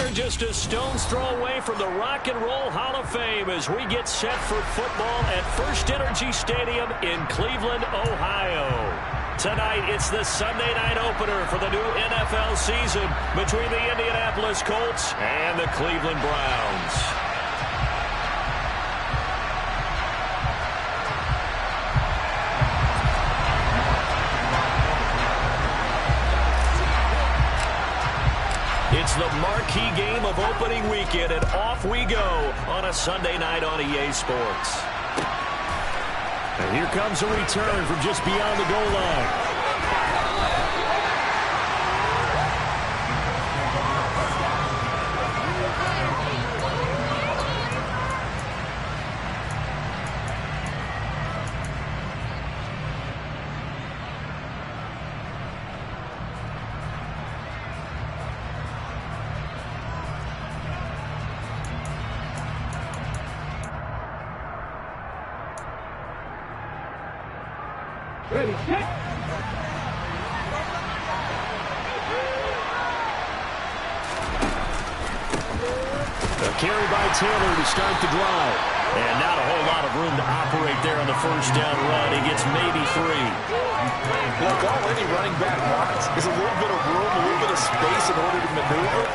They're just a stone's throw away from the Rock and Roll Hall of Fame as we get set for football at First Energy Stadium in Cleveland, Ohio. Tonight, it's the Sunday night opener for the new NFL season between the Indianapolis Colts and the Cleveland Browns. It's the marquee game of opening weekend, and off we go on a Sunday night on EA Sports. And here comes a return from just beyond the goal line. Ready, kick. A carry by Taylor to start the drive. And not a whole lot of room to operate there on the first down run. He gets maybe 3. Look, all any running back wants is a little bit of room, a little bit of space in order to maneuver.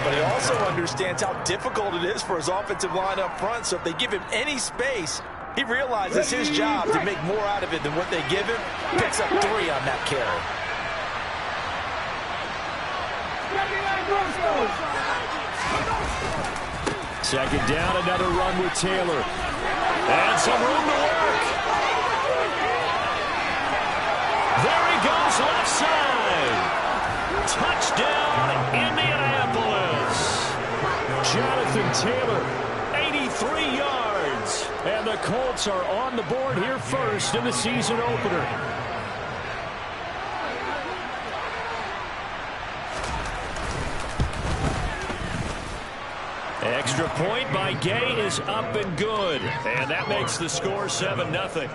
But he also understands how difficult it is for his offensive line up front. So if they give him any space, he realizes his job to make more out of it than what they give him. Picks up 3 on that carry. Second down, another run with Taylor. And some room to work. There he goes, left side. Touchdown, Indianapolis. Jonathan Taylor, 83 yards. And the Colts are on the board here first in the season opener. Extra point by Gay is up and good. And that makes the score 7-0.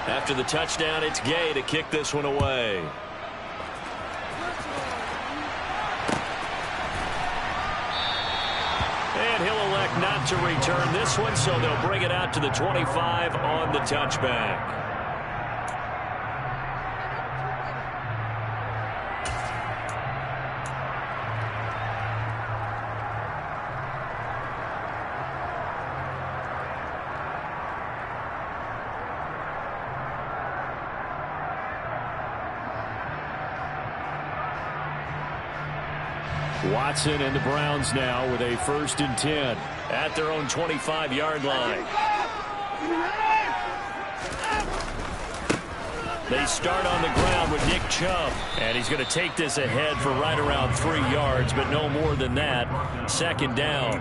After the touchdown, it's Gay to kick this one away. And he'll elect not to return this one, so they'll bring it out to the 25 on the touchback. Watson and the Browns now with a 1st and 10 at their own 25-yard line. They start on the ground with Nick Chubb, and he's going to take this ahead for right around 3 yards, but no more than that. 2nd down.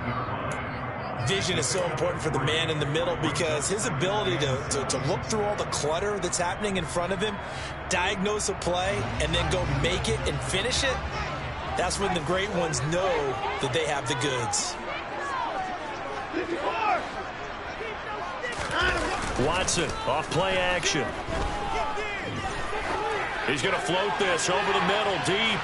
Vision is so important for the man in the middle because his ability to look through all the clutter that's happening in front of him, diagnose a play, and then go make it and finish it. That's when the great ones know that they have the goods. Watson off play action. He's going to float this over the middle deep.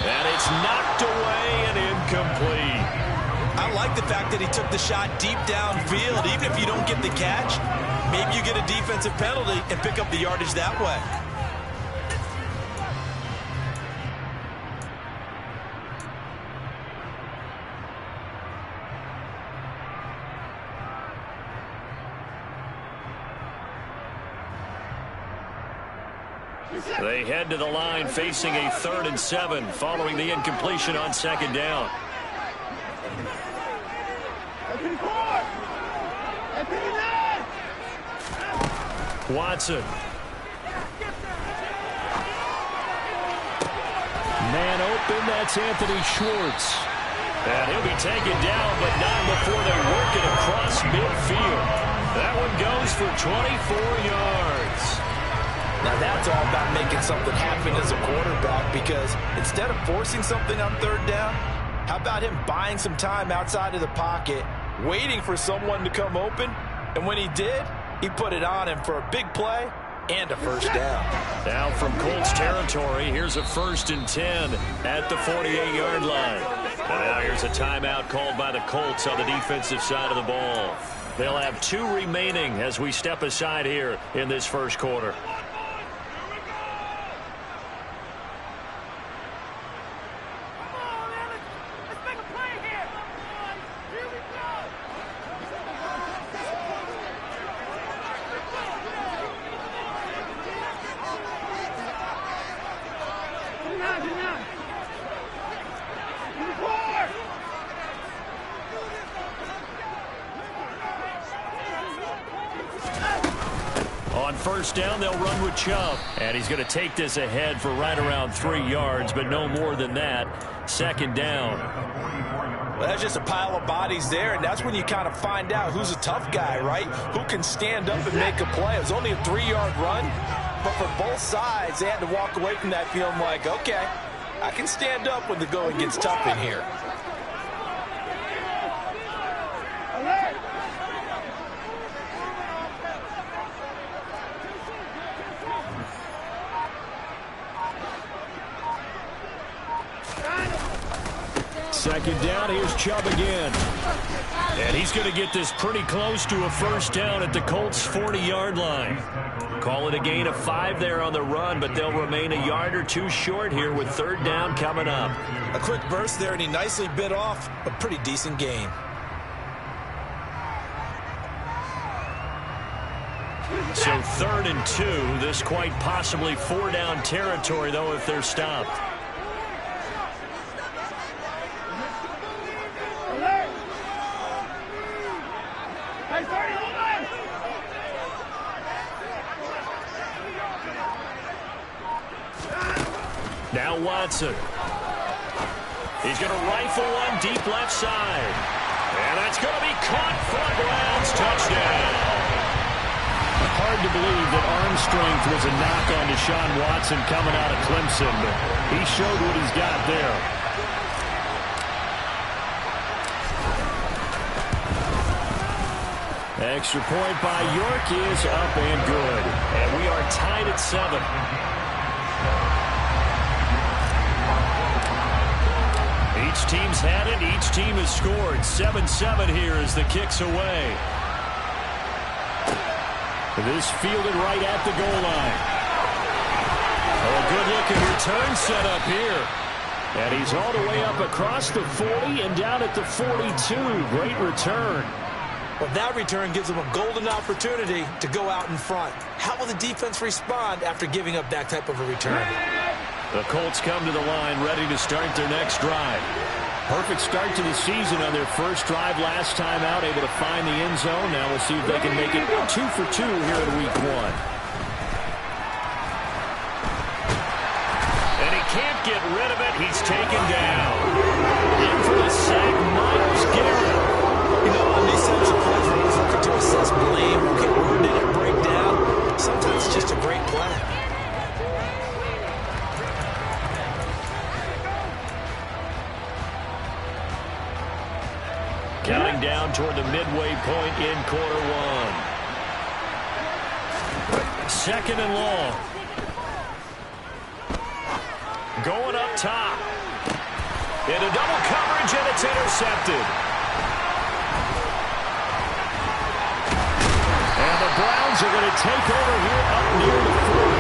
And it's knocked away and incomplete. I like the fact that he took the shot deep downfield. Even if you don't get the catch, maybe you get a defensive penalty and pick up the yardage that way. They head to the line facing a 3rd and 7 following the incompletion on 2nd down. Watson. Man open, that's Anthony Schwartz. And he'll be taken down, but not before they work it across midfield. That one goes for 24 yards. Now that's all about making something happen as a quarterback, because instead of forcing something on 3rd down, how about him buying some time outside of the pocket, waiting for someone to come open, and when he did, he put it on him for a big play and a first down. Now from Colts territory, here's a 1st and 10 at the 48-yard line. And now here's a timeout called by the Colts on the defensive side of the ball. They'll have 2 remaining as we step aside here in this first quarter. On first down, they'll run with Chubb. And he's going to take this ahead for right around 3 yards, but no more than that. 2nd down. Well, that's just a pile of bodies there, and that's when you kind of find out who's a tough guy, right? Who can stand up and make a play. It was only a 3-yard run, but for both sides, they had to walk away from that feeling like, okay, I can stand up when the going gets tough in here. Second down, here's Chubb again. And he's going to get this pretty close to a first down at the Colts' 40-yard line. Call it a gain of 5 there on the run, but they'll remain a yard or 2 short here with 3rd down coming up. A quick burst there, and he nicely bit off a pretty decent gain. So 3rd and 2, this quite possibly 4-down territory, though, if they're stopped. Now Watson. He's going to rifle one deep left side. And that's going to be caught for Browns touchdown. Hard to believe that arm strength was a knock on Deshaun Watson coming out of Clemson, but he showed what he's got there. Extra point by York is up and good. And we are tied at 7. Each team's had it. Each team has scored. 7-7 here as the kick's away. This fielded right at the goal line. Oh, a good-looking return set up here. And he's all the way up across the 40 and down at the 42. Great return. Well, that return gives them a golden opportunity to go out in front. How will the defense respond after giving up that type of a return? The Colts come to the line ready to start their next drive. Perfect start to the season on their first drive last time out, able to find the end zone. Now we'll see if they can make it 2 for 2 here in week 1. And he can't get rid of it. He's taken down. In for the sack, Myles Garrett. You know, on these types of plays, we're always looking to assess blame. Okay, where did it break down? Sometimes it's just a great play. Counting down toward the midway point in quarter 1. 2nd and long. Going up top. Into double coverage, and it's intercepted. And the Browns are going to take over here up near the 40.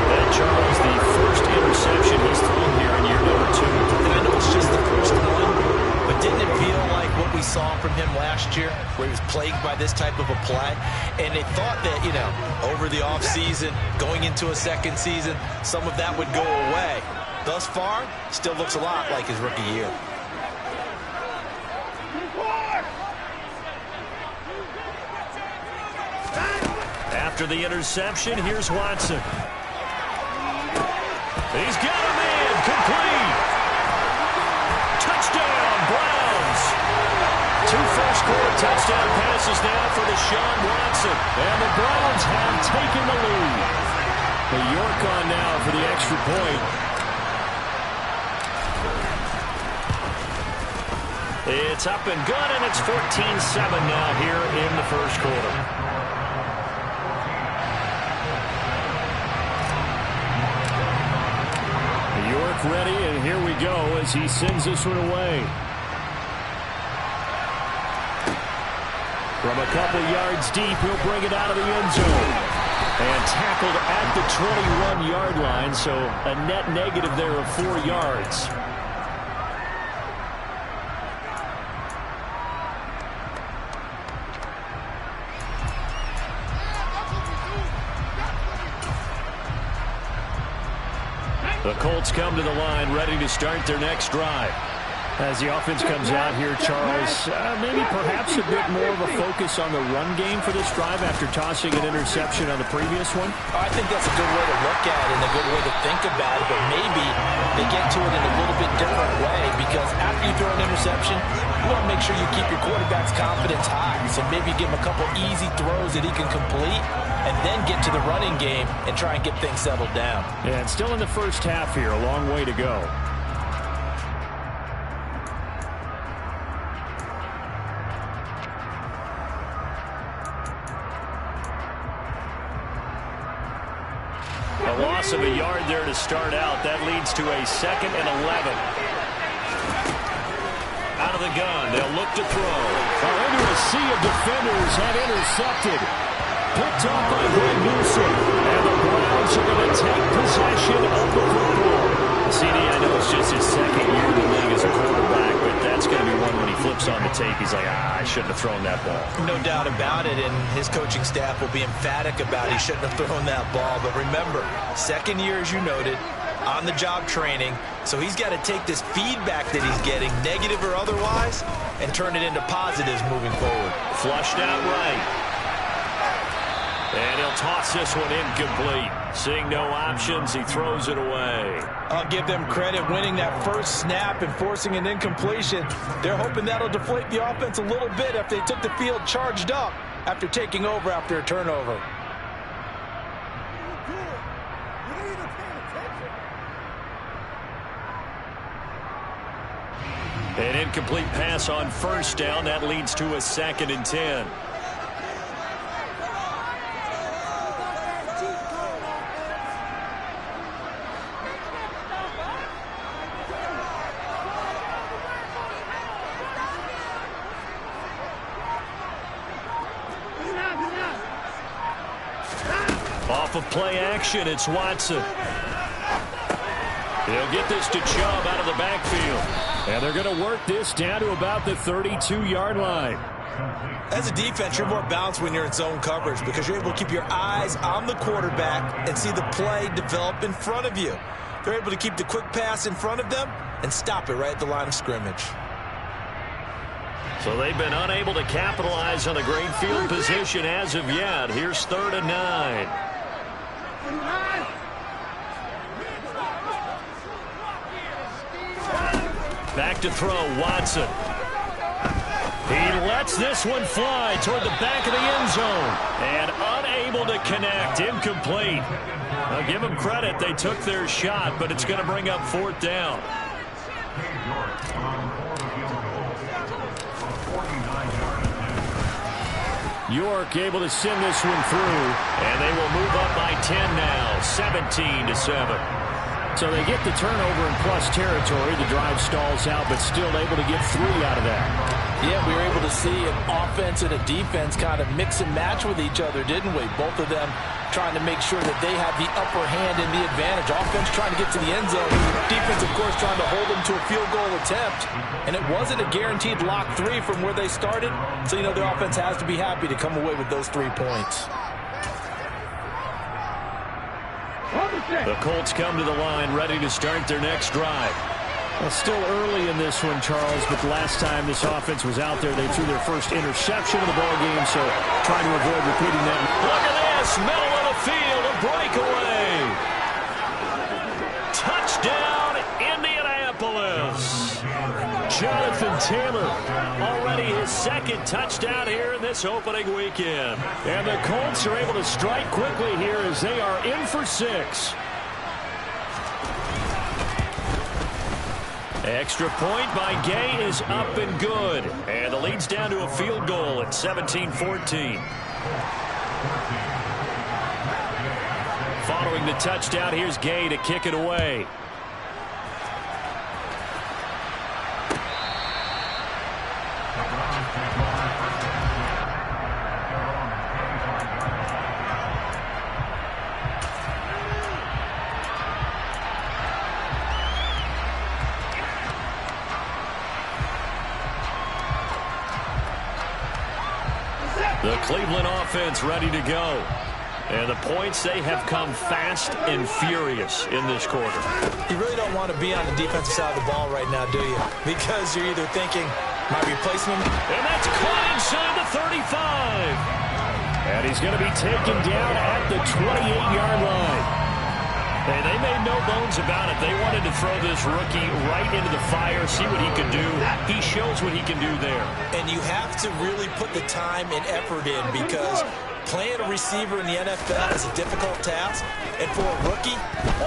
That, Charles, the first interception he's thrown here in year number 2. And I know it's just the first one, but didn't it feel like what we saw from him last year, where he was plagued by this type of a play? And they thought that, you know, over the offseason, going into a second season, some of that would go away. Thus far, still looks a lot like his rookie year. After the interception, here's Watson. He's got a man, complete. Touchdown, Browns. 2 first-quarter touchdown passes now for Deshaun Watson. And the Browns have taken the lead. The York on now for the extra point. It's up and good, and it's 14-7 now here in the first quarter. quarterback ready, and here we go as he sends this one away. From a couple yards deep, he'll bring it out of the end zone. And tackled at the 21-yard line, so a net negative there of 4 yards. The Colts come to the line, ready to start their next drive. As the offense comes out here, Charles, maybe perhaps a bit more of a focus on the run game for this drive after tossing an interception on the previous one? I think that's a good way to look at it and a good way to think about it, but maybe they get to it in a little bit different way, because after you throw an interception, you want to make sure you keep your quarterback's confidence high. So maybe give him a couple easy throws that he can complete and then get to the running game and try and get things settled down. Yeah, it's still in the first half here, a long way to go. A loss of a yard there to start out. That leads to a 2nd and 11. Out of the gun, they'll look to throw. Into a sea of defenders and intercepted. Picked off by Greg Newsom. And the Browns are going to take possession of the football. CD, I know it's just his 2nd year in the league as a quarterback, but that's going to be one when he flips on the tape. He's like, I shouldn't have thrown that ball. No doubt about it, and his coaching staff will be emphatic about he shouldn't have thrown that ball. But remember, 2nd year, as you noted, on-the-job training, so he's got to take this feedback that he's getting, negative or otherwise, and turn it into positives moving forward. Flushed out right. And he'll toss this one incomplete. Seeing no options, he throws it away. I'll give them credit winning that first snap and forcing an incompletion. They're hoping that'll deflate the offense a little bit if they took the field charged up after taking over after a turnover. An incomplete pass on first down. That leads to a 2nd and 10. Off of play action, it's Watson. He'll get this to Chubb out of the backfield. And they're going to work this down to about the 32-yard line. As a defense, you're more balanced when you're in zone coverage because you're able to keep your eyes on the quarterback and see the play develop in front of you. They're able to keep the quick pass in front of them and stop it right at the line of scrimmage. So they've been unable to capitalize on a great field position as of yet. Here's 3rd and 9. Back to throw, Watson. He lets this one fly toward the back of the end zone. And unable to connect, incomplete. I'll give them credit, they took their shot, but it's going to bring up 4th down. York able to send this one through, and they will move up by 10 now, 17-7. So they get the turnover in plus territory. The drive stalls out, but still able to get 3 out of that. Yeah, we were able to see an offense and a defense kind of mix and match with each other, didn't we? Both of them trying to make sure that they have the upper hand and the advantage. Offense trying to get to the end zone. Defense, of course, trying to hold them to a field goal attempt. And it wasn't a guaranteed lock 3 from where they started. So, you know, the offense has to be happy to come away with those 3 points. The Colts come to the line, ready to start their next drive. Well, still early in this one, Charles, but the last time this offense was out there, they threw their first interception of the ball game, so trying to avoid repeating that. Look at this, middle of the field, a breakaway. Touchdown, Indianapolis. Jonathan Taylor, already his 2nd touchdown here in this opening weekend. And the Colts are able to strike quickly here as they are in for 6. Extra point by Gay is up and good. And the lead's down to a field goal at 17-14. Following the touchdown, here's Gay to kick it away. The Cleveland offense ready to go. And the points, they have come fast and furious in this quarter. You really don't want to be on the defensive side of the ball right now, do you? Because you're either thinking, my replacement. And that's caught inside the 35. And he's going to be taken down at the 28-yard line. Hey, they made no bones about it. They wanted to throw this rookie right into the fire, see what he could do. He shows what he can do there. And you have to really put the time and effort in, because playing a receiver in the NFL is a difficult task. And for a rookie,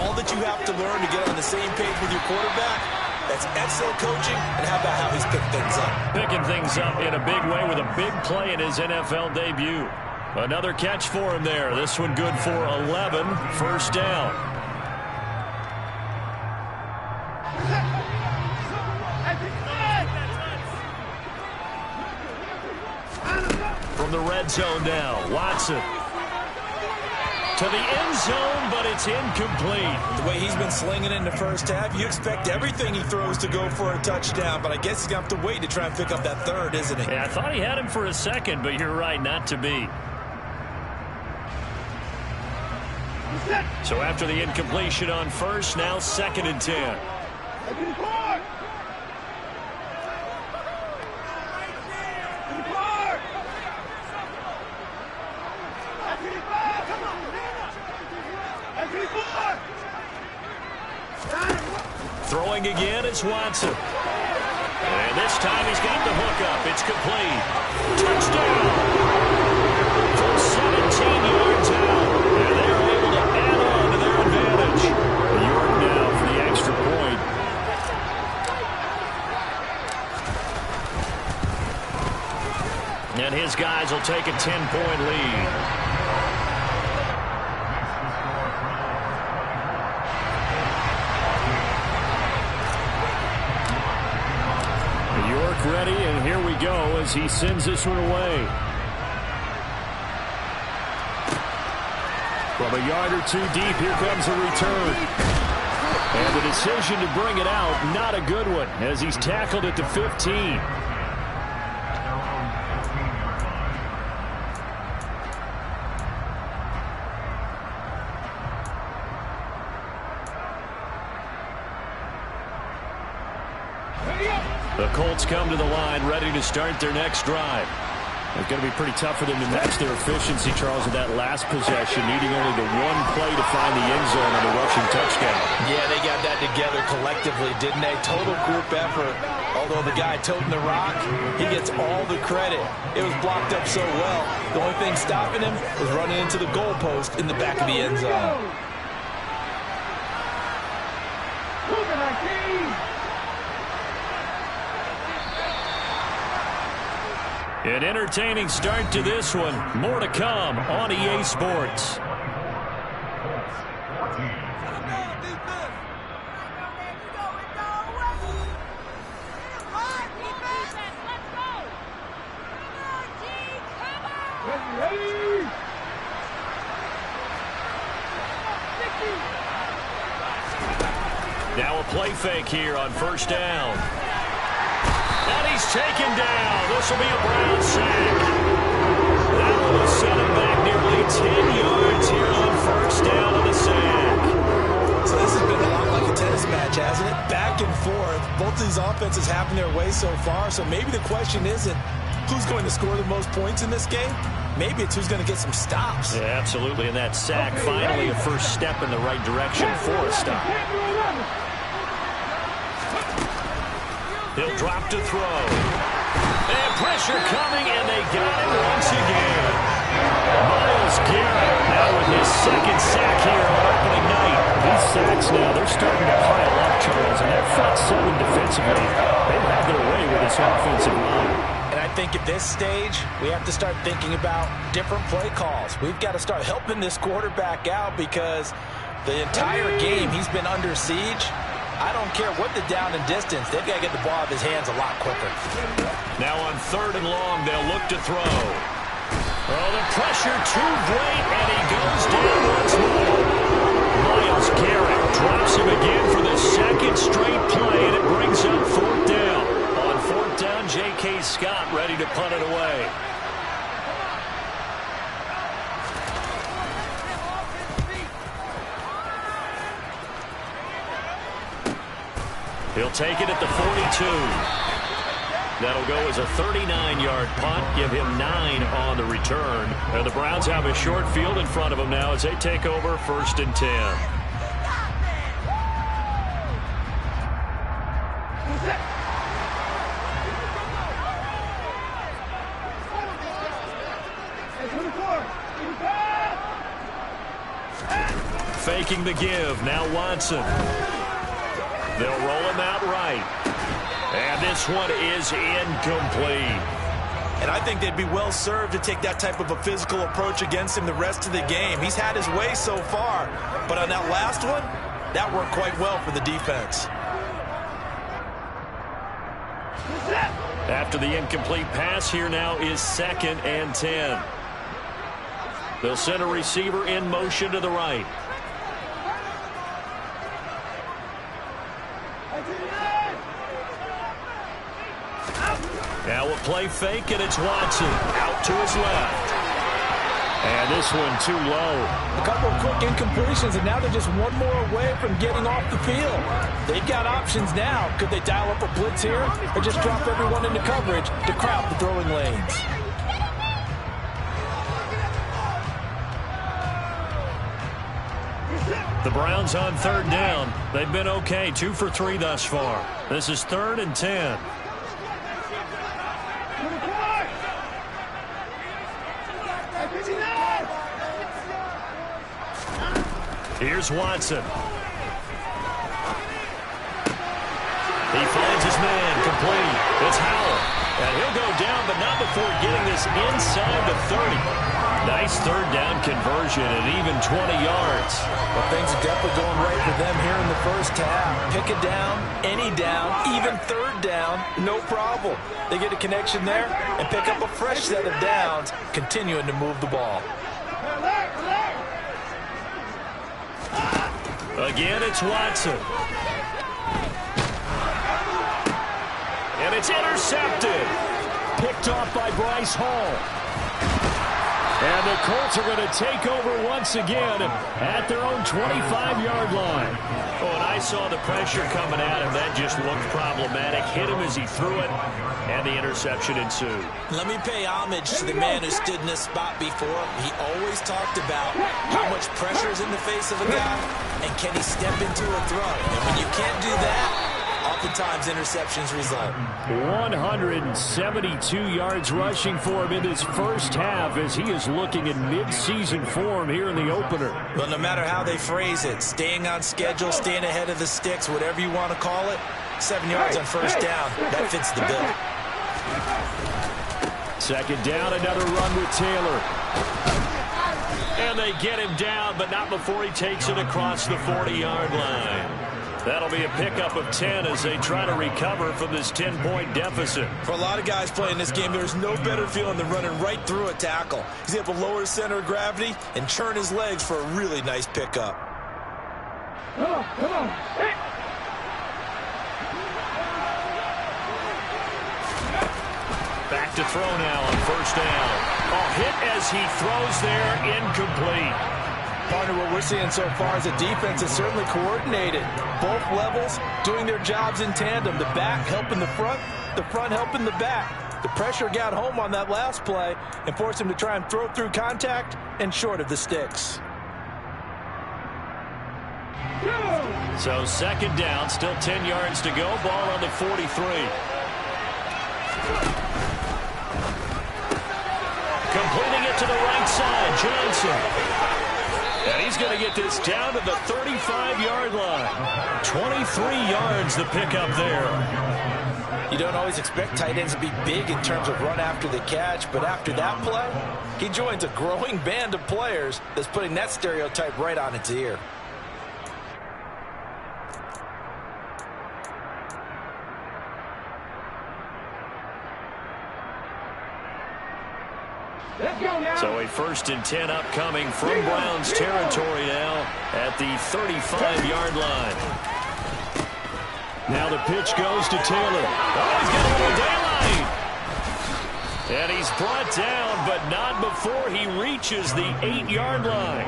all that you have to learn to get on the same page with your quarterback, that's excellent coaching. And how about how he's picked things up? Picking things up in a big way with a big play in his NFL debut. Another catch for him there. This one good for 11. First down. From the red zone now, Watson to the end zone, but it's incomplete. The way he's been slinging in the first half, you expect everything he throws to go for a touchdown, but I guess he's going to have to wait to try and pick up that third, isn't he? Yeah, I thought he had him for a second, but you're right, not to be. So after the incompletion on first, now 2nd and 10. Throwing again is Watson. And this time he's got the hook up. It's complete. Touchdown! From 17 yards out. And they're able to add on to their advantage. York now for the extra point. And his guys will take a 10-point lead. Ready, and here we go as he sends this one away. From a yard or two deep, here comes a return. And the decision to bring it out, not a good one, as he's tackled at the 15. The Colts come to the line, ready to start their next drive. It's going to be pretty tough for them to match their efficiency, Charles, with that last possession, needing only the one play to find the end zone on the rushing touchdown. Yeah, they got that together collectively, didn't they? Total group effort. Although the guy toting the rock, he gets all the credit. It was blocked up so well. The only thing stopping him was running into the goalpost in the back of the end zone. An entertaining start to this one. More to come on EA Sports. Now a play fake here on first down. And he's taken down. This will be a Brown sack. That one will set him back nearly 10 yards here on first down on the sack. So this has been a lot like a tennis match, hasn't it? Back and forth. Both of these offenses having their way so far. So maybe the question isn't who's going to score the most points in this game. Maybe it's who's going to get some stops. Yeah, absolutely. And that sack, finally a first step in the right direction for a stop. He'll drop to throw. And pressure coming, and they got him once again. Myles Garrett now with his second sack here on opening night. These sacks now, they're starting to pile up, Charles, and that front seven defensively, they've had their way with this offensive line. And I think at this stage, we have to start thinking about different play calls. We've got to start helping this quarterback out because the entire game he's been under siege. I don't care what the down and distance. They've got to get the ball out of his hands a lot quicker. Now on third and long, they'll look to throw. Oh, the pressure too great, and he goes down once more. Myles Garrett drops him again for the second straight play, and it brings up fourth down. On fourth down, J.K. Scott ready to punt it away. He'll take it at the 42. That'll go as a 39-yard punt. Give him 9 on the return. And the Browns have a short field in front of them now as they take over 1st and 10. Faking the give. Now Watson. They'll roll him out right. And this one is incomplete. And I think they'd be well served to take that type of a physical approach against him the rest of the game. He's had his way so far. But on that last one, that worked quite well for the defense. After the incomplete pass, here now is 2nd and 10. They'll send a receiver in motion to the right. Now we'll play fake, and it's Watson out to his left. And this one too low. A couple of quick incompletions, and now they're just one more away from getting off the field. They've got options now. Could they dial up a blitz here or just drop everyone into coverage to crowd the throwing lanes? The Browns on 3rd down. They've been okay, 2 for 3 thus far. This is 3rd and 10. Here's Watson. He finds his man, complete. It's Howell. And he'll go down, but not before getting this inside the 30. Nice 3rd down conversion at even 20 yards. Well, things are definitely going right for them here in the first half. Pick a down, any down, even 3rd down, no problem. They get a connection there and pick up a fresh set of downs, continuing to move the ball. Again, it's Watson. And it's intercepted. Picked off by Bryce Hall. And the Colts are going to take over once again at their own 25-yard line. Oh, and I saw the pressure coming at him. That just looked problematic. Hit him as he threw it, and the interception ensued. Let me pay homage to the man who stood in this spot before. He always talked about how much pressure is in the face of a guy, and can he step into a throw. And when you can't do that, oftentimes interceptions result. 172 yards rushing for him in his first half as he is looking in mid-season form here in the opener. Well, no matter how they phrase it, staying on schedule, staying ahead of the sticks, whatever you want to call it, 7 yards on 1st down, that fits the bill. 2nd down, another run with Taylor. And they get him down, but not before he takes it across the 40-yard line. That'll be a pickup of 10 as they try to recover from this 10-point deficit. For a lot of guys playing this game, there's no better feeling than running right through a tackle. He's able to lower his center of gravity and churn his legs for a really nice pickup. Come on. Hey. Back to throw now on 1st down. Oh, hit as he throws there, incomplete. Partner, what we're seeing so far is a defense that's certainly coordinated. Both levels doing their jobs in tandem. The back helping the front helping the back. The pressure got home on that last play and forced him to try and throw through contact and short of the sticks. So 2nd down, still 10 yards to go. Ball on the 43. Completing it to the right side, Johnson. And he's going to get this down to the 35-yard line. 23 yards the pickup there. You don't always expect tight ends to be big in terms of run after the catch, but after that play, he joins a growing band of players that's putting that stereotype right on its ear. So a 1st and 10 upcoming from Browns territory now at the 35-yard line. Now the pitch goes to Taylor. Oh, he's got a little daylight. And he's brought down, but not before he reaches the 8-yard line.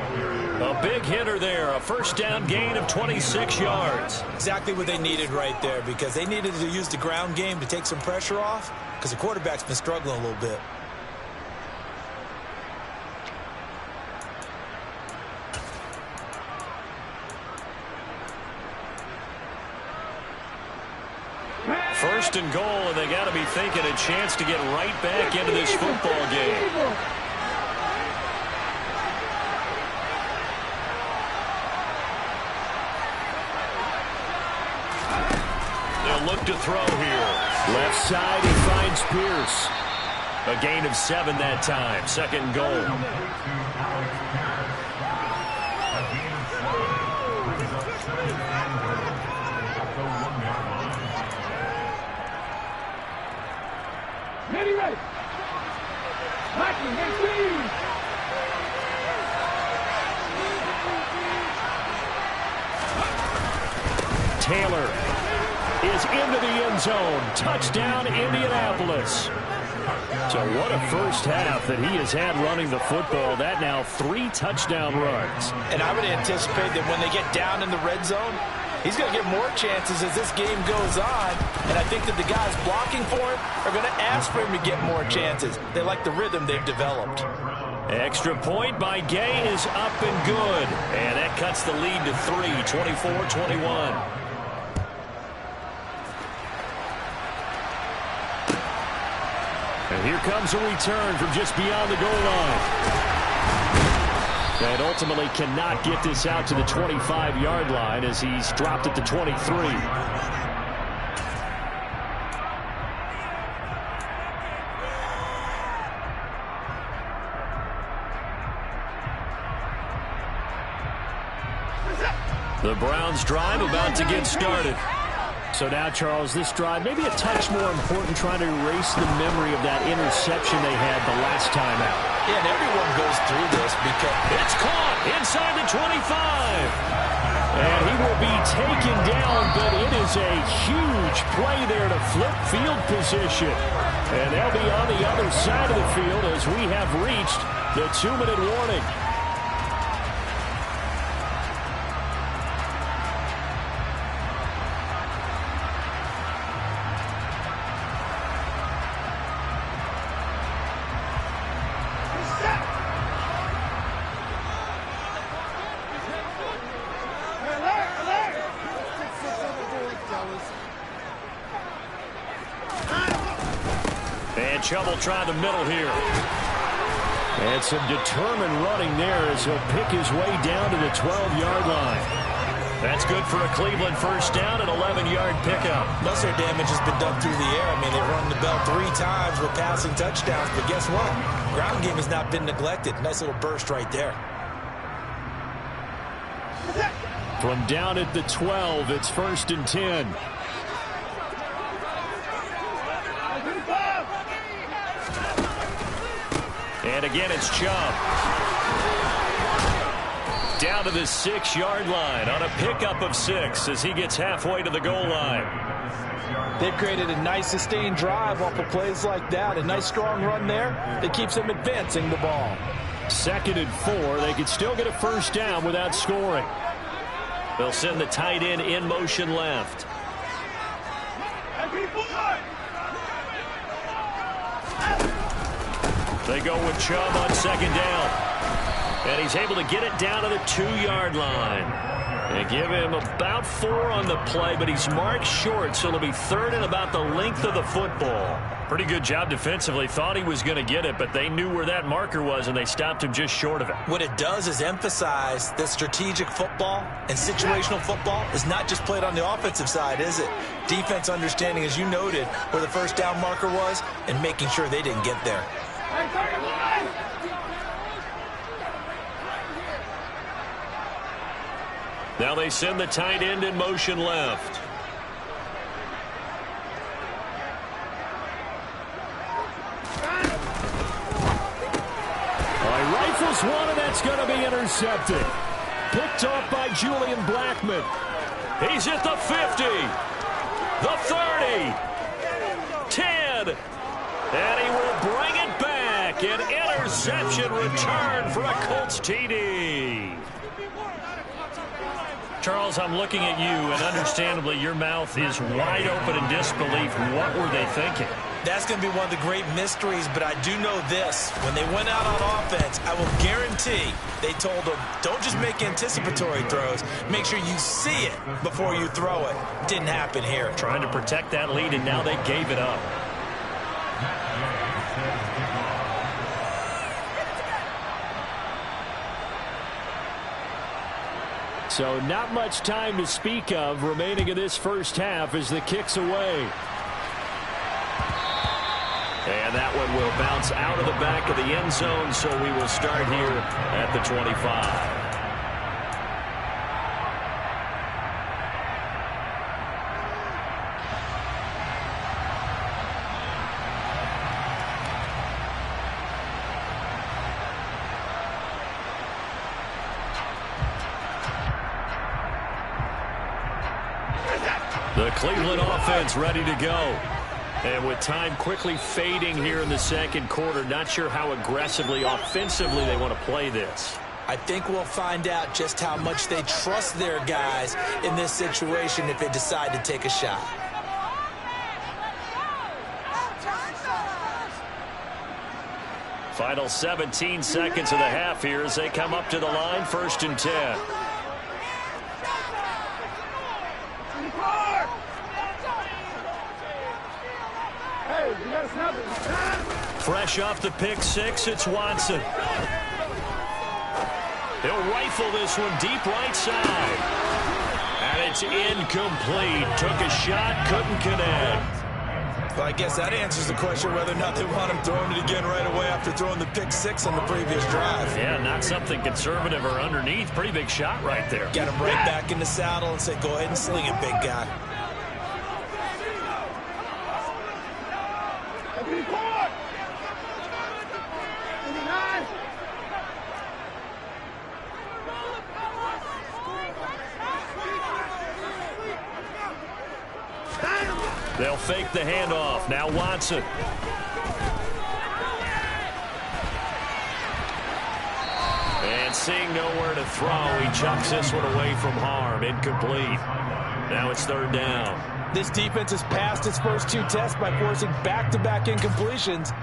A big hitter there, a first down gain of 26 yards. Exactly what they needed right there, because they needed to use the ground game to take some pressure off, because the quarterback's been struggling a little bit. First and goal, and they got to be thinking a chance to get right back into this football game. They'll look to throw here. Left side, he finds Pierce. A gain of 7 that time. Second and goal. Ready, ready. Marking, receive. Taylor is into the end zone. Touchdown, Indianapolis. So what a first half that he has had running the football. That now 3 touchdown runs. And I would anticipate that when they get down in the red zone, he's going to get more chances as this game goes on. And I think that the guys blocking for him are going to ask for him to get more chances. They like the rhythm they've developed. Extra point by Gay is up and good. And that cuts the lead to 3, 24-21. And here comes a return from just beyond the goal line. And ultimately cannot get this out to the 25-yard line as he's dropped it to 23. The Browns drive about to get started. So now, Charles, this drive maybe a touch more important, trying to erase the memory of that interception they had the last time out. Yeah, and everyone goes through this because it's caught inside the 25. And he will be taken down, but it is a huge play there to flip field position. And they'll be on the other side of the field as we have reached the 2-minute warning. And Chubb will try the middle here. And some determined running there as he'll pick his way down to the 12-yard line. That's good for a Cleveland first down and 11-yard pickup. Most of their damage has been done through the air. I mean, they've run the bell 3 times with passing touchdowns. But guess what? Ground game has not been neglected. Nice little burst right there. From down at the 12, it's 1st and 10. And again, it's Chubb. Down to the 6-yard line on a pickup of 6 as he gets halfway to the goal line. They've created a nice sustained drive off of plays like that. A nice strong run there that keeps them advancing the ball. 2nd and 4. They could still get a first down without scoring. They'll send the tight end in motion left. They go with Chubb on 2nd down. And he's able to get it down to the 2-yard line. They give him about 4 on the play, but he's marked short, so it'll be 3rd and about the length of the football. Pretty good job defensively. Thought he was going to get it, but they knew where that marker was, and they stopped him just short of it. What it does is emphasize that strategic football and situational football is not just played on the offensive side, is it? Defense understanding, as you noted, where the first down marker was and making sure they didn't get there. Now they send the tight end in motion left. Rifles one, and that's going to be intercepted. Picked off by Julian Blackmon. He's at the 50, the 30, 10, and he will bring interception return for a Colts TD. Charles, I'm looking at you, and understandably your mouth is wide open in disbelief. What were they thinking? That's going to be one of the great mysteries, but I do know this. When they went out on offense, I will guarantee they told them, don't just make anticipatory throws. Make sure you see it before you throw it. Didn't happen here. Trying to protect that lead, and now they gave it up. So not much time to speak of remaining in this first half as the kick's away. And that one will bounce out of the back of the end zone, so we will start here at the 25. The Cleveland offense ready to go. And with time quickly fading here in the second quarter, not sure how aggressively, offensively they want to play this. I think we'll find out just how much they trust their guys in this situation if they decide to take a shot. Final 17 seconds of the half here as they come up to the line, 1st and 10. Fresh off the pick six, it's Watson. They'll rifle this one deep right side. And it's incomplete. Took a shot, couldn't connect. Well, I guess that answers the question whether or not they want him throwing it again right away after throwing the pick six on the previous drive. Yeah, not something conservative or underneath. Pretty big shot right there. Get him right back in the saddle and say, go ahead and sling it, big guy. They'll fake the handoff. Now Watson. And seeing nowhere to throw, he chucks this one away from harm. Incomplete. Now it's 3rd down. This defense has passed its first 2 tests by forcing back-to-back incompletions.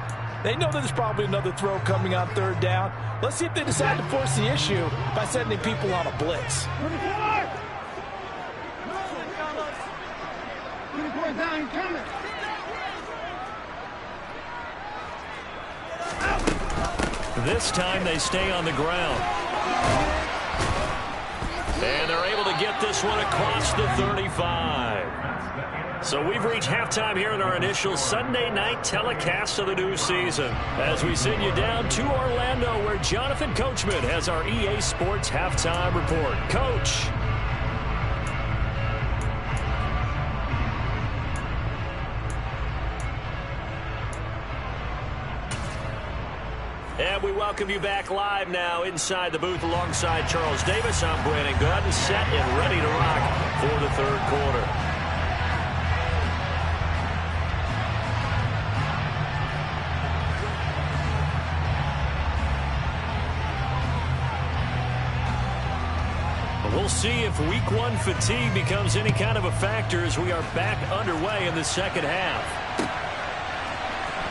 They know that there's probably another throw coming on 3rd down. Let's see if they decide to force the issue by sending people on a blitz. This time they stay on the ground. And they're able to get this one across the 35. So we've reached halftime here in our initial Sunday night telecast of the new season. As we send you down to Orlando, where Jonathan Coachman has our EA Sports halftime report. Coach. And we welcome you back live now inside the booth alongside Charles Davis. I'm Brandon Gooden, set and ready to rock for the 3rd quarter. We'll see if week 1 fatigue becomes any kind of a factor as we are back underway in the second half.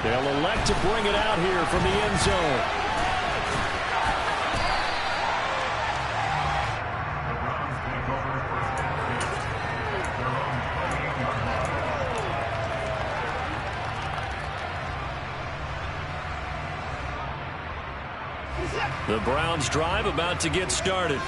They'll elect to bring it out here from the end zone. The Browns drive about to get started.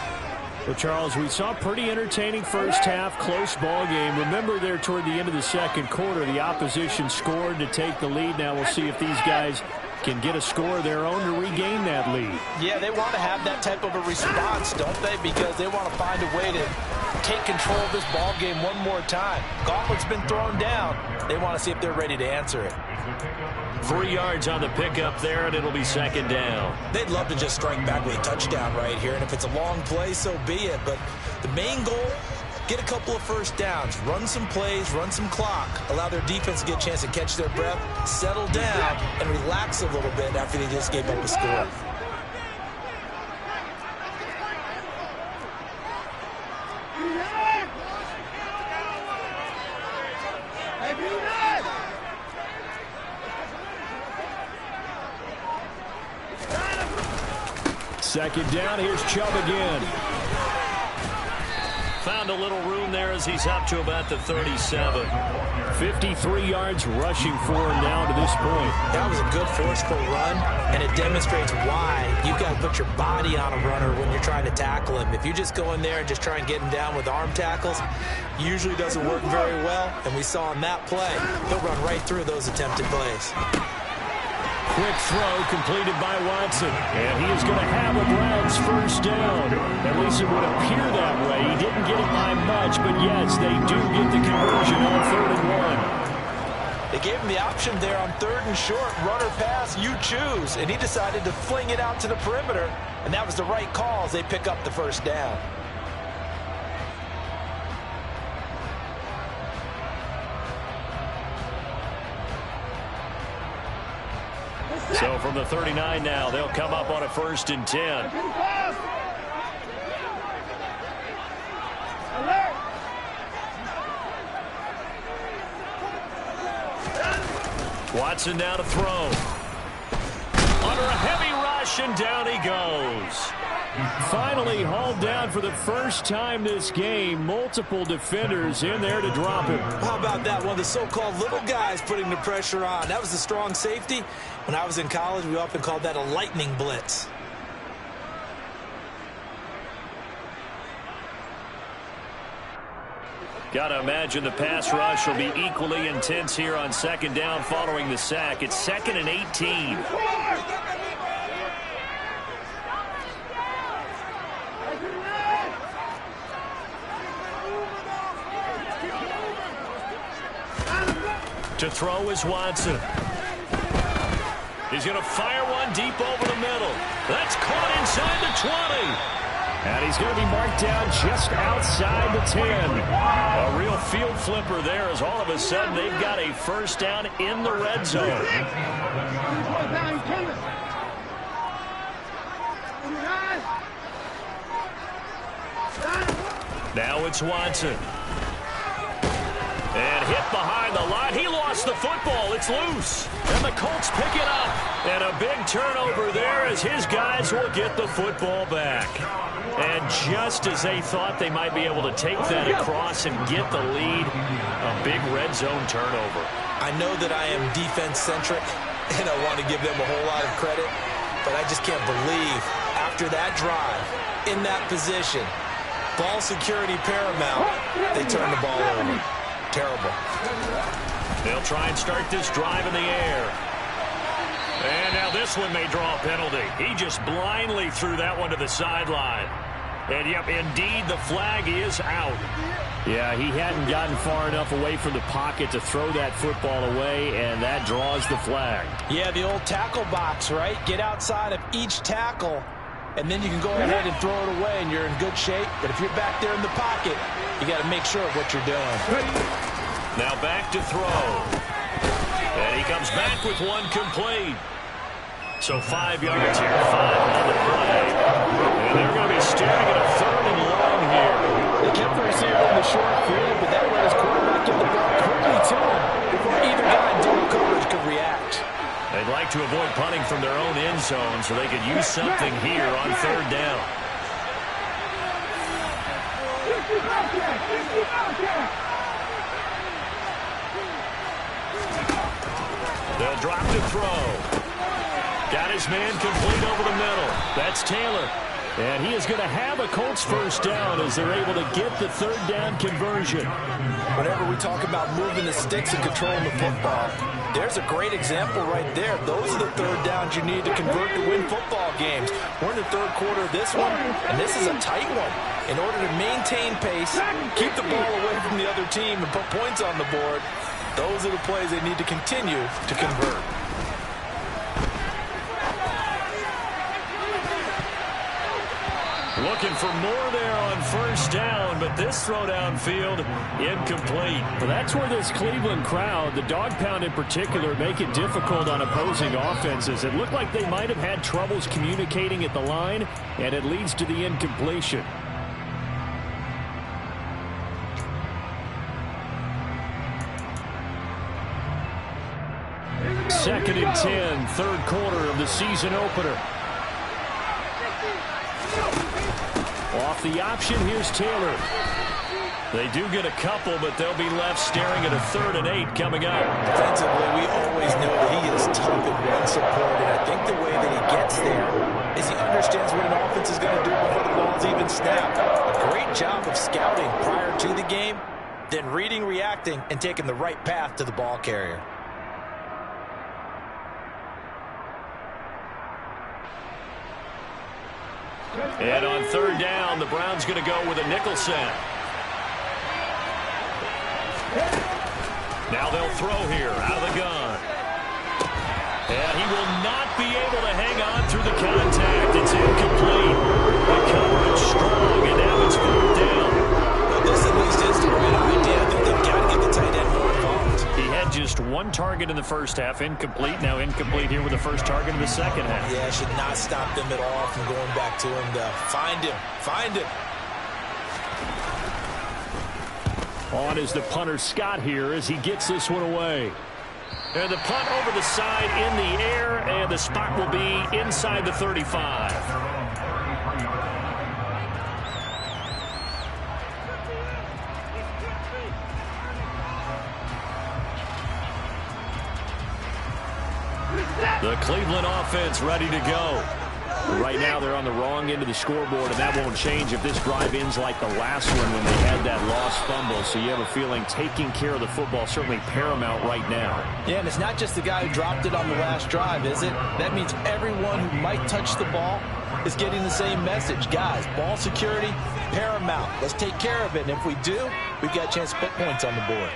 Well, Charles, we saw a pretty entertaining first half, close ball game. Remember there toward the end of the second quarter, the opposition scored to take the lead. Now we'll see if these guys can get a score of their own to regain that lead. Yeah, they want to have that type of a response, don't they? Because they want to find a way to take control of this ball game one more time. Gauntlet's been thrown down. They want to see if they're ready to answer it. 3 yards on the pickup there, and it'll be 2nd down. They'd love to just strike back with a touchdown right here, and if it's a long play, so be it. But the main goal, get a couple of first downs, run some plays, run some clock, allow their defense to get a chance to catch their breath, settle down, and relax a little bit after they just gave up a score. Second down, here's Chubb again. Found a little room there as he's up to about the 37. 53 yards rushing for him now to this point. That was a good forceful run, and it demonstrates why you've got to put your body on a runner when you're trying to tackle him. If you just go in there and just try and get him down with arm tackles, usually doesn't work very well, and we saw in that play, he'll run right through those attempted plays. Quick throw completed by Watson. And he is going to have a Browns first down. At least it would appear that way. He didn't get it by much, but yes, they do get the conversion on 3rd and 1. They gave him the option there on 3rd and short. Run or pass, you choose. And he decided to fling it out to the perimeter. And that was the right call as they pick up the first down. So from the 39 now, they'll come up on a 1st and 10. Watson now to throw. Under a heavy rush, and down he goes. Finally hauled down for the first time this game. Multiple defenders in there to drop him. How about that? One of the so-called little guys putting the pressure on. That was the strong safety. When I was in college, we often called that a lightning blitz. Got to imagine the pass rush will be equally intense here on 2nd down following the sack. It's 2nd and 18. To throw is Watson. He's going to fire one deep over the middle. That's caught inside the 20. And he's going to be marked down just outside the 10. A real field flipper there as all of a sudden they've got a first down in the red zone. Now it's Watson. And hit behind the line. He lost the football. It's loose. And the Colts pick it up. And a big turnover there as his guys will get the football back. And just as they thought they might be able to take that across and get the lead, a big red zone turnover. I know that I am defense-centric, and I want to give them a whole lot of credit, but I just can't believe after that drive, in that position, ball security paramount, they turn the ball over. Terrible. They'll try and start this drive in the air. And now this one may draw a penalty. He just blindly threw that one to the sideline. And, yep, indeed, the flag is out. Yeah, he hadn't gotten far enough away from the pocket to throw that football away, and that draws the flag. Yeah, the old tackle box, right? Get outside of each tackle, and then you can go ahead and throw it away, and you're in good shape. But if you're back there in the pocket, you got to make sure of what you're doing. Now back to throw. And he comes back with one complete. So 5 yards here, 5 on the play. And they're going to be staring at a 3rd and long here. They kept the receiver in the short field, but that let his quarterback get the ball quickly to him before either guy in double coverage could react. They'd like to avoid punting from their own end zone so they could use something here on 3rd down. They'll drop to throw. Got his man complete over the middle. That's Taylor. And he is going to have a Colts first down as they're able to get the 3rd down conversion. Whenever we talk about moving the sticks and controlling the football, there's a great example right there. Those are the 3rd downs you need to convert to win football games. We're in the 3rd quarter of this one, and this is a tight one. In order to maintain pace, keep the ball away from the other team, and put points on the board, those are the plays they need to continue to convert. Looking for more there on first down, but this throw downfield incomplete. Well, that's where this Cleveland crowd, the dog pound in particular, make it difficult on opposing offenses. It looked like they might have had troubles communicating at the line, and it leads to the incompletion. Second and 10, third quarter of the season opener. Off the option, here's Taylor. They do get a couple, but they'll be left staring at a 3rd and 8 coming up. Defensively, we always know that he is tough in run support, and I think the way that he gets there is he understands what an offense is going to do before the ball's even snapped. A great job of scouting prior to the game, then reading, reacting, and taking the right path to the ball carrier. And on 3rd down, the Browns going to go with a nickel set. Now they'll throw here out of the gun. And he will not be able to hang on through the contact. It's incomplete. The coverage strong, and now it's 4th down. Well, this at least is the right idea. I think they've got to get the tight end more involved. He had just 1 target in the first half, incomplete. Now incomplete here with the first target in the second half. Yeah, should not stop them at all from going back to him to find him. Find him. On is the punter Scott here as he gets this one away. And the punt over the side in the air, and the spot will be inside the 35. The Cleveland offense ready to go. Right now they're on the wrong end of the scoreboard, and that won't change if this drive ends like the last one when they had that lost fumble. So you have a feeling taking care of the football certainly paramount right now. Yeah, and it's not just the guy who dropped it on the last drive, is it? That means everyone who might touch the ball is getting the same message. Guys, ball security, paramount. Let's take care of it, and if we do, we've got a chance to put points on the board.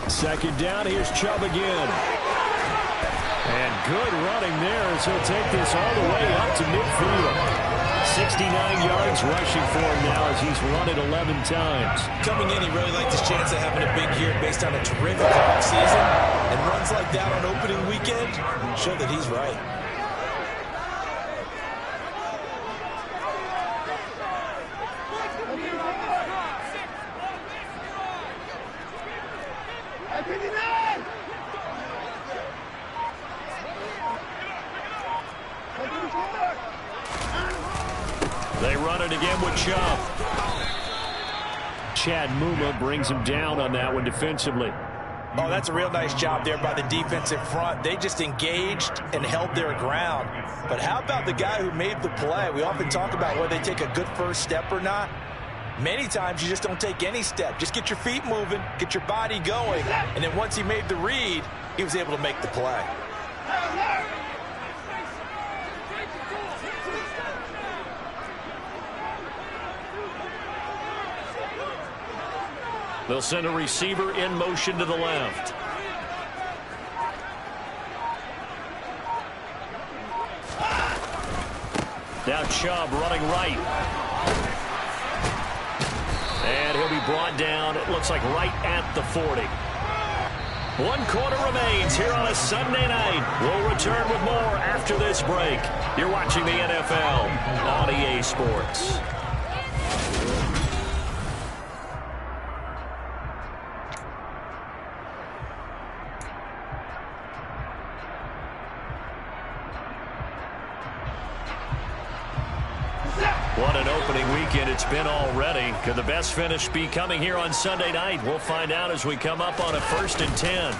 Second down, here's Chubb again. And good running there as he'll take this all the way up to midfield. 69 yards rushing for him now as he's run it 11 times. Coming in, he really liked his chance of having a big year based on a terrific offseason. And runs like that on opening weekend show that he's right. They run it again with Chubb. Chad Muma brings him down on that one defensively. Oh, that's a real nice job there by the defensive front. They just engaged and held their ground. But how about the guy who made the play? We often talk about whether they take a good first step or not. Many times you just don't take any step. Just get your feet moving, get your body going, and then once he made the read, he was able to make the play. They'll send a receiver in motion to the left. Now Chubb running right. And he'll be brought down, it looks like right at the 40. 1 quarter remains here on a Sunday night. We'll return with more after this break. You're watching the NFL on EA Sports. What an opening weekend it's been already. Could the best finish be coming here on Sunday night? We'll find out as we come up on a 1st and 10.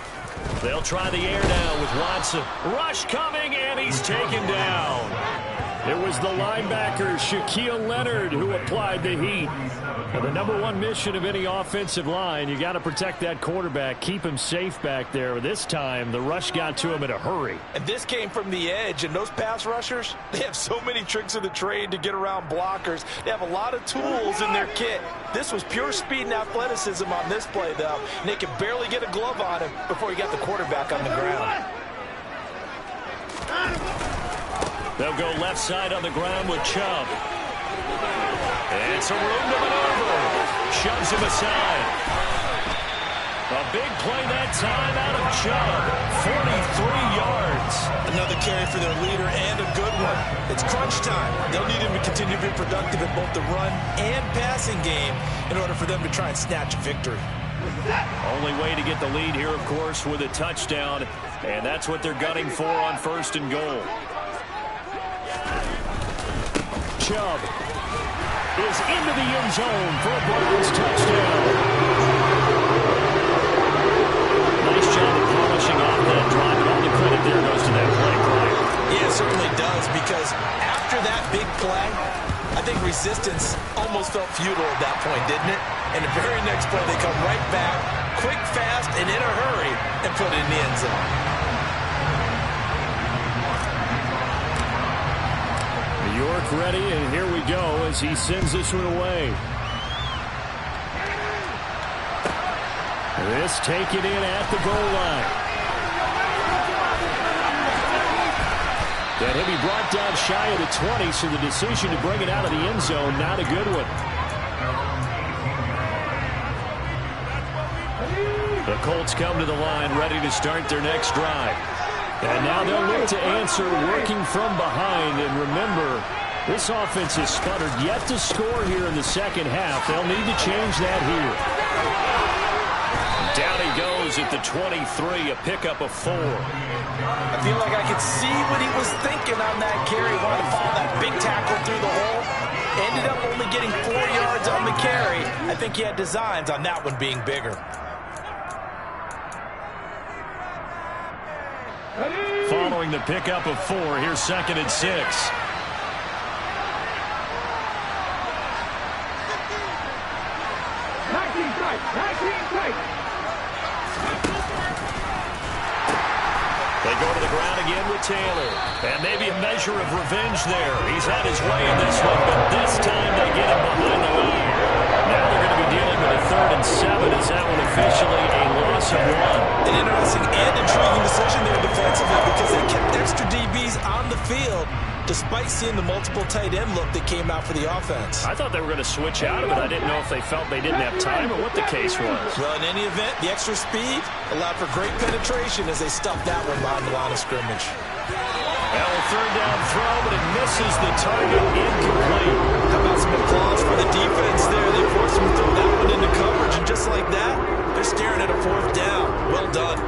They'll try the air down with Watson. Rush coming, and he's taken down. It was the linebacker, Shaquille Leonard, who applied the heat. And the number one mission of any offensive line, you got to protect that quarterback, keep him safe back there. This time, the rush got to him in a hurry. And this came from the edge, and those pass rushers, they have so many tricks of the trade to get around blockers. They have a lot of tools in their kit. This was pure speed and athleticism on this play, though. And they could barely get a glove on him before he got the quarterback on the ground. They'll go left side on the ground with Chubb. It's a room to maneuver. Shoves him aside. A big play that time out of Chubb. 43 yards. Another carry for their leader and a good one. It's crunch time. They'll need him to continue to be productive in both the run and passing game in order for them to try and snatch a victory. Only way to get the lead here, of course, with a touchdown. And that's what they're gunning for on 1st and goal. Chubb is into the end zone for a Browns touchdown. Nice job of polishing off that drive, and all the credit there goes to that play, Brian. Yeah, it certainly does, because after that big play, I think resistance almost felt futile at that point, didn't it? And the very next play, they come right back, quick, fast, and in a hurry, and put it in the end zone. York ready, and here we go as he sends this one away. This taken in at the goal line. And he'll be brought down shy of the 20, so the decision to bring it out of the end zone, not a good one. The Colts come to the line, ready to start their next drive. And now they'll look to answer working from behind. And remember, this offense has sputtered yet to score here in the second half. They'll need to change that here. Down he goes at the 23, a pickup of 4. I feel like I could see what he was thinking on that carry. Wanted to follow that big tackle through the hole. Ended up only getting 4 yards on the carry. I think he had designs on that one being bigger. Following the pickup of 4, here's 2nd and 6. They go to the ground again with Taylor. And maybe a measure of revenge there. He's had his way in this one, but this time they get him behind the line. Now they're going to be dealing with a 3rd and 7. Is that one officially a loss of 1? An interesting and intriguing decision there defensively, because they kept extra DBs on the field despite seeing the multiple tight end look that came out for the offense. I thought they were going to switch out of it. I didn't know if they felt they didn't have time or what the case was. Well, in any event, the extra speed allowed for great penetration as they stuffed that one behind the line of scrimmage. Well, a 3rd down throw, but it misses the target, incomplete. How about some applause for the defense there? They forced him to throw that one into coverage, and just like that, they're staring at a 4th down. Well done.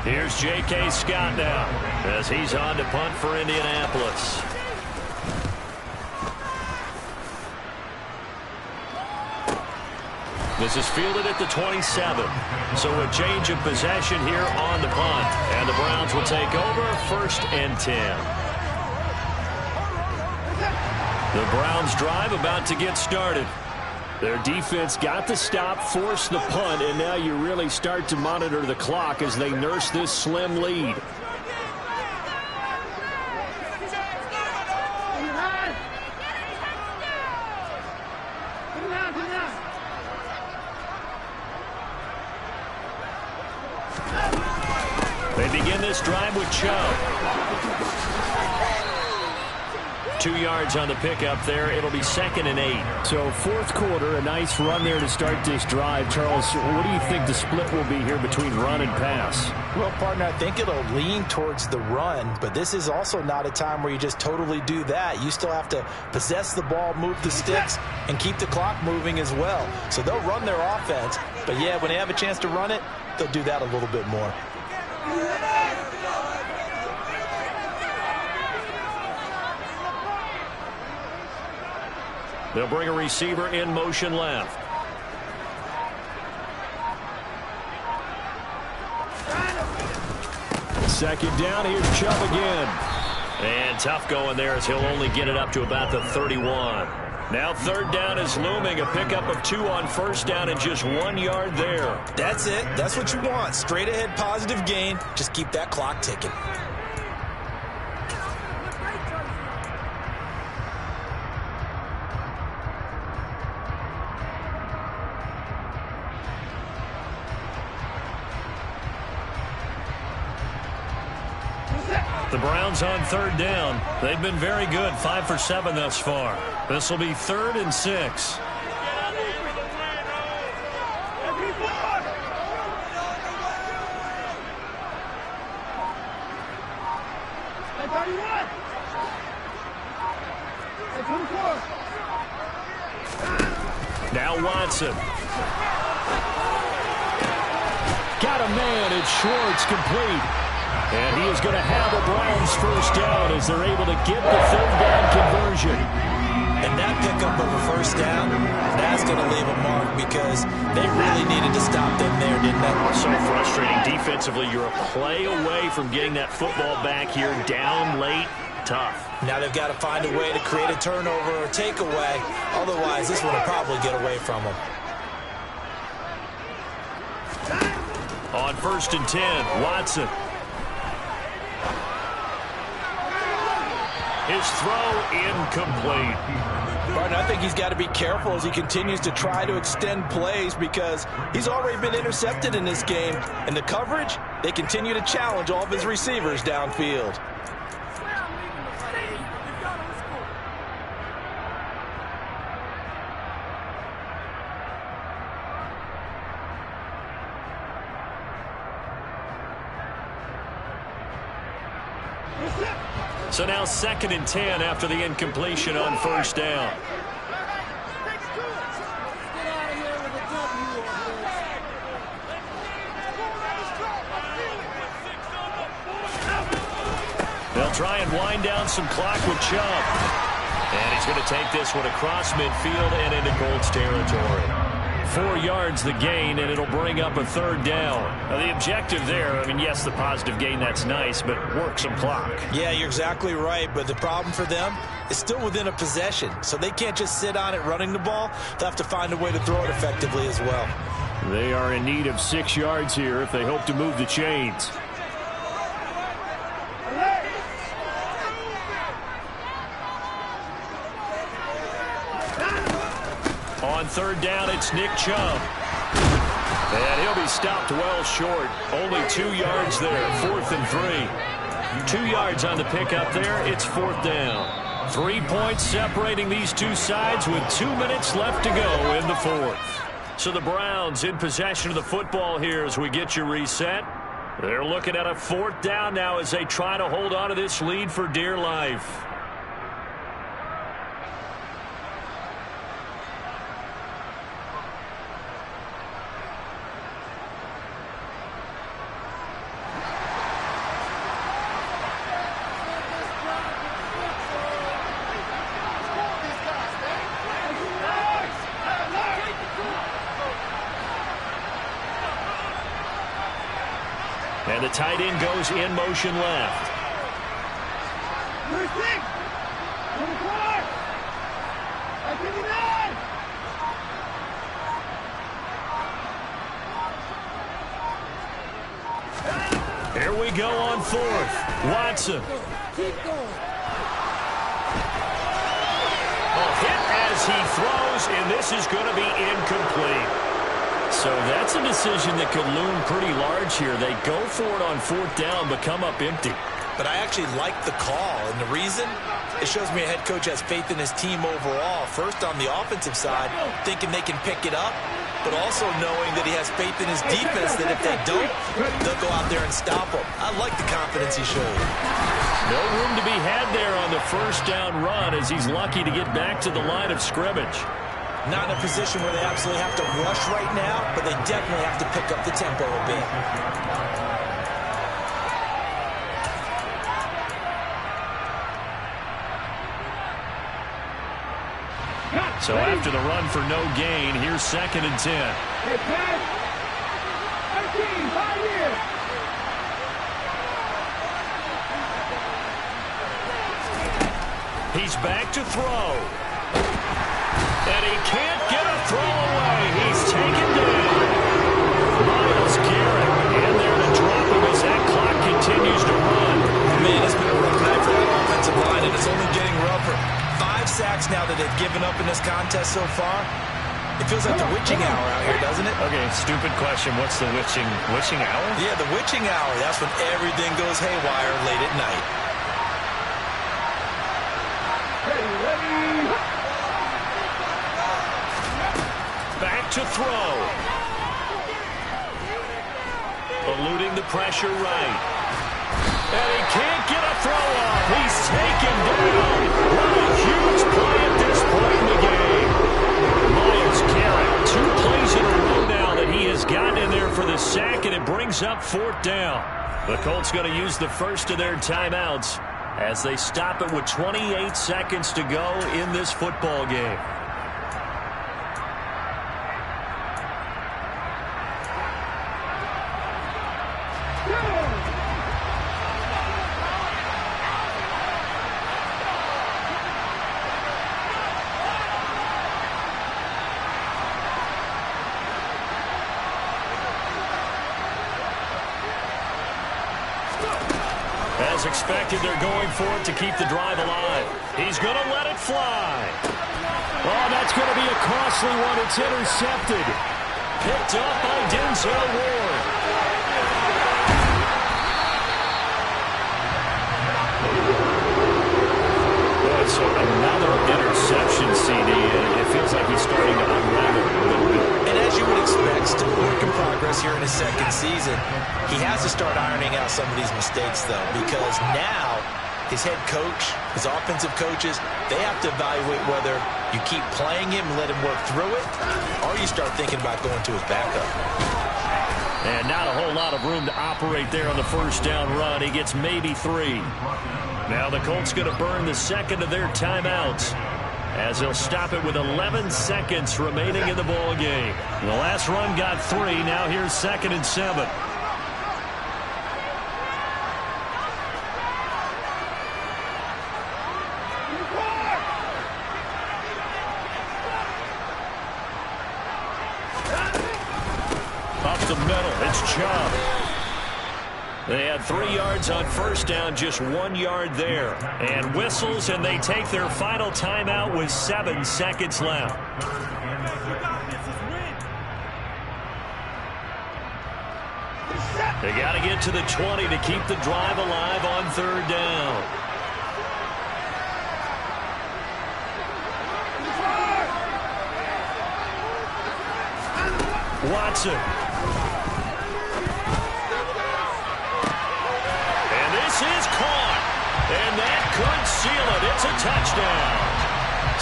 Here's J.K. Scott now as he's on to punt for Indianapolis. This is fielded at the 27. So a change of possession here on the punt. And the Browns will take over 1st and 10. The Browns drive about to get started. Their defense got the stop, forced the punt, and now you really start to monitor the clock as they nurse this slim lead. They begin this drive with Chubb. 2 yards on the pickup there. It'll be 2nd and 8. So 4th quarter, a nice run there to start this drive. Charles, what do you think the split will be here between run and pass? Well, partner, I think it'll lean towards the run, but this is also not a time where you just totally do that. You still have to possess the ball, move the sticks, and keep the clock moving as well. So they'll run their offense, but yeah, when they have a chance to run it, they'll do that a little bit more. They'll bring a receiver in motion left. Second down, here's Chubb again. And tough going there as he'll only get it up to about the 31. Now third down is looming. A pickup of 2 on first down and just 1 yard there. That's it. That's what you want. Straight ahead positive gain. Just keep that clock ticking. The Browns on third down. They've been very good, 5 for 7 thus far. This will be 3rd and 6. Now Watson. Got a man. It's Schwartz, complete. And he is going to have a Browns first down as they're able to get the third down conversion. And that pickup of a first down, that's going to leave a mark because they really needed to stop them there, didn't they? So frustrating defensively. You're a play away from getting that football back here, down late. Tough. Now they've got to find a way to create a turnover or takeaway. Otherwise, this one will probably get away from them. On 1st and 10, Watson. His throw incomplete. Martin, I think he's got to be careful as he continues to try to extend plays because he's already been intercepted in this game. And the coverage, they continue to challenge all of his receivers downfield. So now 2nd and 10 after the incompletion on first down. They'll try and wind down some clock with Chubb. And he's going to take this one across midfield and into Colts territory. 4 yards the gain, and it'll bring up a 3rd down. Now, the objective there, I mean, yes, the positive gain, that's nice, but work some clock. Yeah, you're exactly right, but the problem for them is still within a possession, so they can't just sit on it running the ball. They'll have to find a way to throw it effectively as well. They are in need of 6 yards here if they hope to move the chains. On 3rd down, it's Nick Chubb. And he'll be stopped well short. Only 2 yards there, 4th and 3. 2 yards on the pickup there. It's 4th down. 3 points separating these two sides with 2 minutes left to go in the 4th. So the Browns in possession of the football here as we get you reset. They're looking at a 4th down now as they try to hold on to this lead for dear life. And the tight end goes in motion left. Here we go on 4th. Watson. Hit as he throws, and this is going to be incomplete. So that's a decision that could loom pretty large here. They go for it on 4th down, but come up empty. But I actually like the call, and the reason? It shows me a head coach has faith in his team overall. First on the offensive side, thinking they can pick it up, but also knowing that he has faith in his defense that if they don't, they'll go out there and stop them. I like the confidence he showed. No room to be had there on the 1st down run as he's lucky to get back to the line of scrimmage. Not in a position where they absolutely have to rush right now, but they definitely have to pick up the tempo a bit. So after the run for no gain, here's 2nd and 10. Hey, Pat. 13, 5 years. He's back to throw. And he can't get a throw away. He's taken down. Myles Garrett in there to drop him as that clock continues to run. Man, it's been a rough night for that offensive line, and it's only getting rougher. 5 sacks now that they've given up in this contest so far. It feels like the witching hour out here, doesn't it? Okay, stupid question. What's the witching hour? Yeah, the witching hour. That's when everything goes haywire late at night. Ready. Back to throw. Eluding the pressure right. And he can't get a throw off. He's taken down. What a huge play at this point in the game. Myles Garrett, 2 plays in a row now that he has gotten in there for the sack, and it brings up 4th down. The Colts going to use the first of their timeouts as they stop it with 28 seconds to go in this football game. As expected, they're going for it to keep the drive alive. He's going to let it fly. Oh, that's going to be a costly one. It's intercepted. Picked up by Denzel Ward. So another interception, CD, and it feels like he's starting to unravel a little bit. And as you would expect, still a work in progress here in his 2nd season. He has to start ironing out some of these mistakes, though, because now his head coach, his offensive coaches, they have to evaluate whether you keep playing him and let him work through it, or you start thinking about going to his backup. And not a whole lot of room to operate there on the 1st down run. He gets maybe 3. Now the Colts going to burn the 2nd of their timeouts as they'll stop it with 11 seconds remaining in the ball game. The last run got 3. Now here's 2nd and 7. Up the middle, it's Chubb. They had 3 yards on 1st down, just 1 yard there. And whistles, and they take their final timeout with 7 seconds left. They got to get to the 20 to keep the drive alive on 3rd down. Watson. Is caught, and that could seal it. It's a touchdown.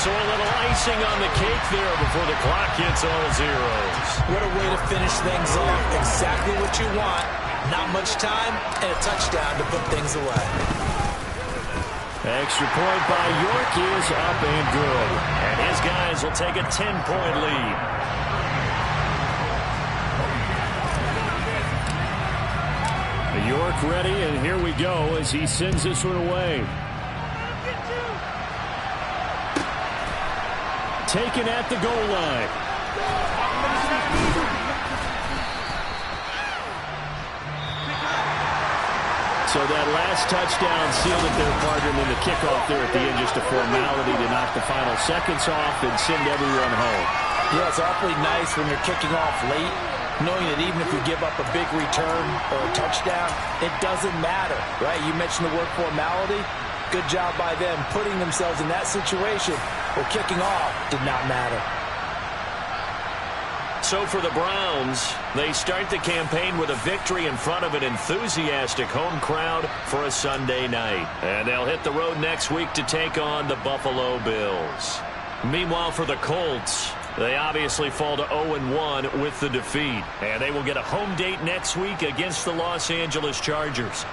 So a little icing on the cake there before the clock hits all zeros. What a way to finish things off. Exactly what you want. Not much time, and a touchdown to put things away. Extra point by York is up and good. And his guys will take a 10-point lead. York ready, and here we go as he sends this one away. Taken at the goal line. So that last touchdown sealed it there, partner, and then the kickoff there at the end, just a formality to knock the final seconds off and send everyone home. Yeah, it's awfully nice when you're kicking off late, knowing that even if you give up a big return or a touchdown, it doesn't matter, right? You mentioned the word formality. Good job by them putting themselves in that situation where kicking off did not matter. So for the Browns, they start the campaign with a victory in front of an enthusiastic home crowd for a Sunday night. And they'll hit the road next week to take on the Buffalo Bills. Meanwhile, for the Colts, they obviously fall to 0-1 with the defeat. And they will get a home date next week against the Los Angeles Chargers.